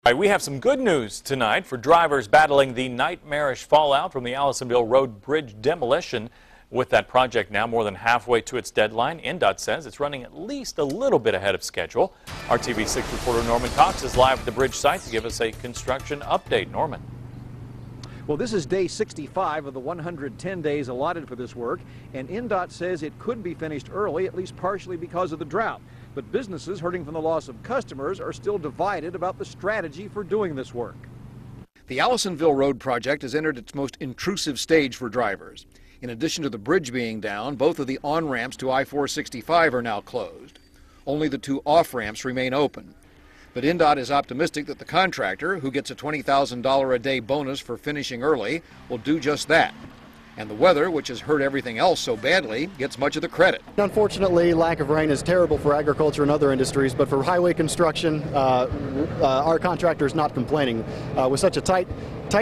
All right, we have some good news tonight for drivers battling the nightmarish fallout from the Allisonville Road bridge demolition. With that project now more than halfway to its deadline, INDOT says it's running at least a little bit ahead of schedule. Our TV6 reporter Norman Cox is live at the bridge site to give us a construction update. Norman. Well, this is day 65 of the 110 days allotted for this work, and INDOT says it could be finished early, at least partially because of the drought. But businesses hurting from the loss of customers are still divided about the strategy for doing this work. The Allisonville Road project has entered its most intrusive stage for drivers. In addition to the bridge being down, both of the on-ramps to I-465 are now closed. Only the two off-ramps remain open. But INDOT is optimistic that the contractor, who gets a $20,000 a day bonus for finishing early, will do just that. And the weather, which has hurt everything else so badly, gets much of the credit. Unfortunately, lack of rain is terrible for agriculture and other industries, but for highway construction, our contractor is not complaining. With such a tight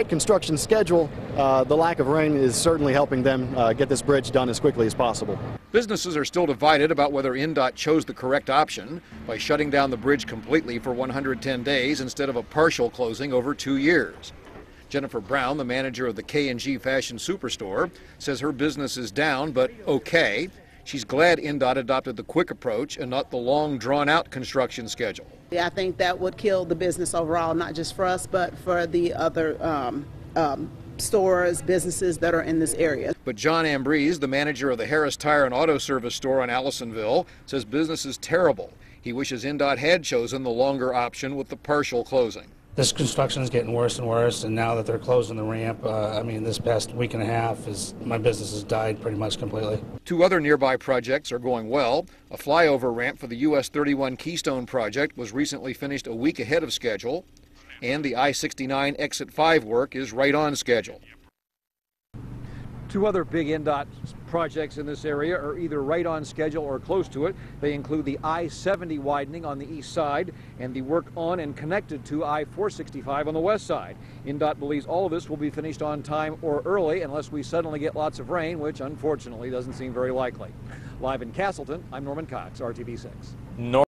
construction schedule, the lack of rain is certainly helping them get this bridge done as quickly as possible. Businesses are still divided about whether INDOT chose the correct option by shutting down the bridge completely for 110 days instead of a partial closing over 2 years. Jennifer Brown, the manager of the K&G Fashion Superstore, says her business is down, but okay. She's glad INDOT adopted the quick approach and not the long, drawn-out construction schedule. I think that would kill the business overall, not just for us, but for the other stores, businesses that are in this area. But John Ambrose, the manager of the Harris Tire and Auto Service store on Allisonville, says business is terrible. He wishes INDOT had chosen the longer option with the partial closing. This construction is getting worse and worse, and now that they're closing the ramp, this past week and a half, my business has died pretty much completely. Two other nearby projects are going well. A flyover ramp for the US 31 Keystone project was recently finished a week ahead of schedule, and the I-69 Exit 5 work is right on schedule. Two other big INDOT projects in this area are either right on schedule or close to it. They include the I-70 widening on the east side and the work on and connected to I-465 on the west side. INDOT believes all of this will be finished on time or early unless we suddenly get lots of rain, which unfortunately doesn't seem very likely. Live in Castleton, I'm Norman Cox, RTV6.